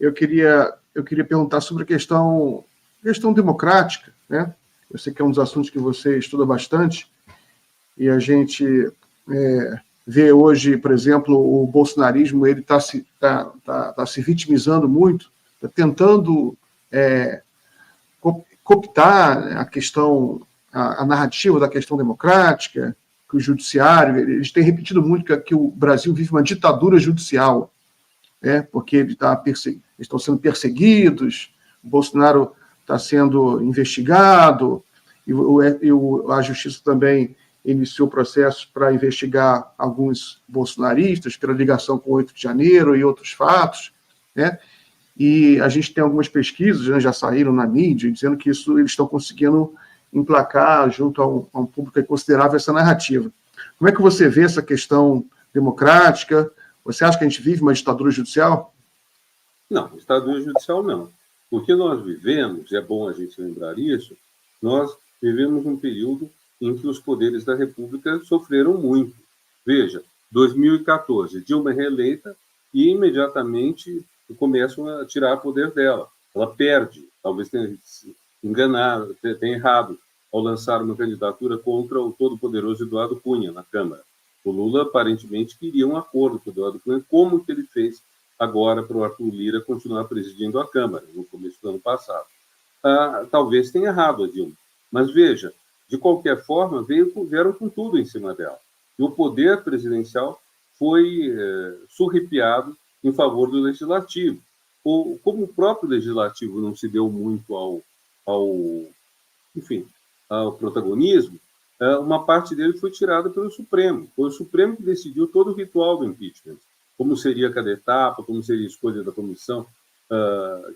eu queria perguntar sobre a questão democrática, né? Eu sei que é um dos assuntos que você estuda bastante, e a gente vê hoje, por exemplo, o bolsonarismo ele está se vitimizando muito, está tentando cooptar a questão, a narrativa da questão democrática, que o judiciário, eles têm repetido muito que o Brasil vive uma ditadura judicial, porque eles estão sendo perseguidos, o Bolsonaro está sendo investigado, a Justiça também iniciou processos para investigar alguns bolsonaristas pela ligação com o 8 de janeiro e outros fatos, né? E a gente tem algumas pesquisas, né, já saíram na mídia, dizendo que isso eles estão conseguindo emplacar junto a um público considerável essa narrativa. Como é que você vê essa questão democrática? Você acha que a gente vive uma ditadura judicial? Não, ditadura judicial não. O que nós vivemos, e é bom a gente lembrar isso, nós vivemos um período em que os poderes da República sofreram muito. Veja, 2014, Dilma é reeleita e imediatamente começam a tirar o poder dela. Ela perde, talvez tenha enganado, tenha errado ao lançar uma candidatura contra o todo-poderoso Eduardo Cunha na Câmara. O Lula aparentemente queria um acordo com o Eduardo Cunha, como que ele fez agora para o Arthur Lira continuar presidindo a Câmara, no começo do ano passado. Talvez tenha errado a Dilma, mas veja, de qualquer forma, vieram com tudo em cima dela. E o poder presidencial foi surripiado em favor do Legislativo. Como o próprio Legislativo não se deu muito ao protagonismo, uma parte dele foi tirada pelo Supremo. Foi o Supremo que decidiu todo o ritual do impeachment, como seria cada etapa, como seria a escolha da comissão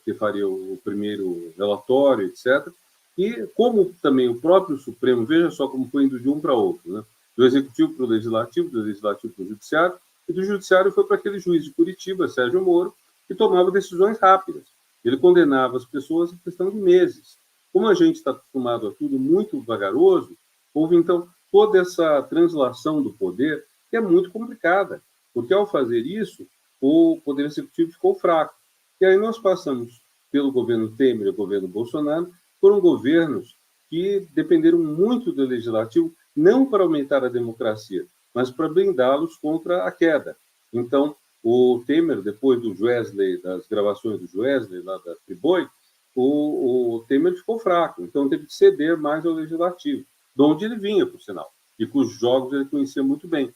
que faria o primeiro relatório, etc. E como também o próprio Supremo, veja só como foi indo de um para outro, né? Do Executivo para o Legislativo, do Legislativo para o Judiciário, e do Judiciário foi para aquele juiz de Curitiba, Sérgio Moro, que tomava decisões rápidas. Ele condenava as pessoas em questão de meses. Como a gente está acostumado a tudo muito vagaroso, houve, então, toda essa translação do poder, que é muito complicada, porque, ao fazer isso, o Poder Executivo ficou fraco. E aí nós passamos pelo governo Temer e o governo Bolsonaro, foram governos que dependeram muito do Legislativo, não para aumentar a democracia, mas para blindá-los contra a queda. Então, o Temer, depois do Joesley, das gravações do Joesley, lá da Friboi, o Temer ficou fraco, então teve que ceder mais ao Legislativo, de onde ele vinha, por sinal, e cujos jogos ele conhecia muito bem.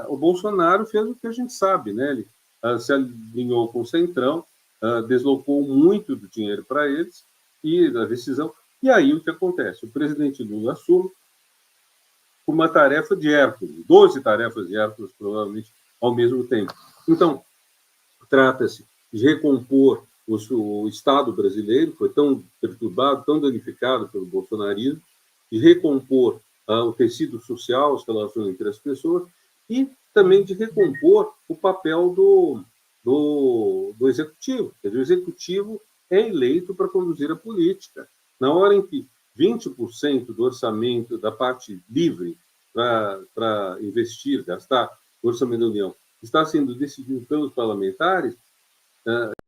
O Bolsonaro fez o que a gente sabe, né? Ele se alinhou com o Centrão, deslocou muito do dinheiro para eles e da decisão. E aí o que acontece? O presidente Lula assume uma tarefa de Hércules, 12 tarefas de Hércules, provavelmente, ao mesmo tempo. Então, trata-se de recompor o Estado brasileiro, que foi tão perturbado, tão danificado pelo bolsonarismo, de recompor o tecido social, as relações entre as pessoas, e também de recompor o papel do Executivo. Quer dizer, o Executivo é eleito para conduzir a política. Na hora em que 20% do orçamento, da parte livre para investir, gastar, o orçamento da União, está sendo decidido pelos parlamentares,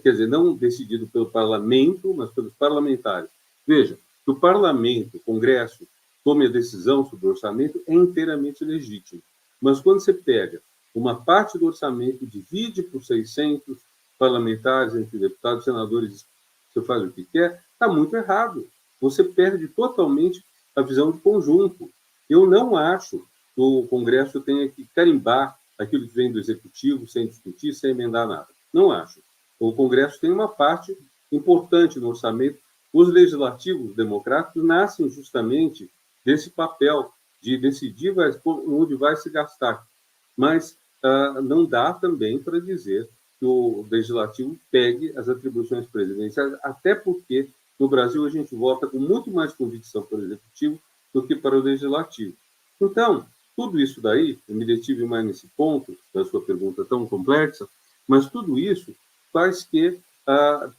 quer dizer, não decidido pelo parlamento, mas pelos parlamentares. Veja, que o parlamento, o Congresso, tome a decisão sobre o orçamento é inteiramente legítimo. Mas quando você pega uma parte do orçamento, divide por 600 parlamentares, entre deputados e senadores, você faz o que quer, está muito errado. Você perde totalmente a visão de conjunto. Eu não acho que o Congresso tenha que carimbar aquilo que vem do Executivo sem discutir, sem emendar nada. Não acho. O Congresso tem uma parte importante no orçamento. Os legislativos democráticos nascem justamente desse papel de decidir onde vai se gastar. Mas não dá também para dizer que o legislativo pegue as atribuições presidenciais, até porque no Brasil a gente vota com muito mais convicção para o executivo do que para o legislativo. Então, tudo isso daí, eu me detive mais nesse ponto da sua pergunta tão complexa, mas tudo isso faz que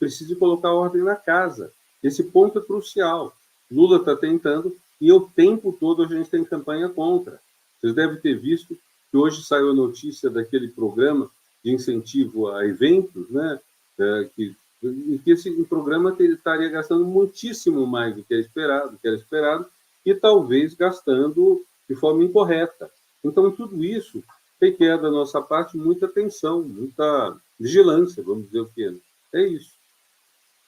precise colocar ordem na casa. Esse ponto é crucial. Lula está tentando e o tempo todo a gente tem campanha contra. Vocês devem ter visto que hoje saiu a notícia daquele programa de incentivo a eventos, né? em que esse programa estaria gastando muitíssimo mais do que era esperado, e talvez gastando de forma incorreta. Então, tudo isso requer da nossa parte muita atenção, muita vigilância, vamos dizer o quê. É isso.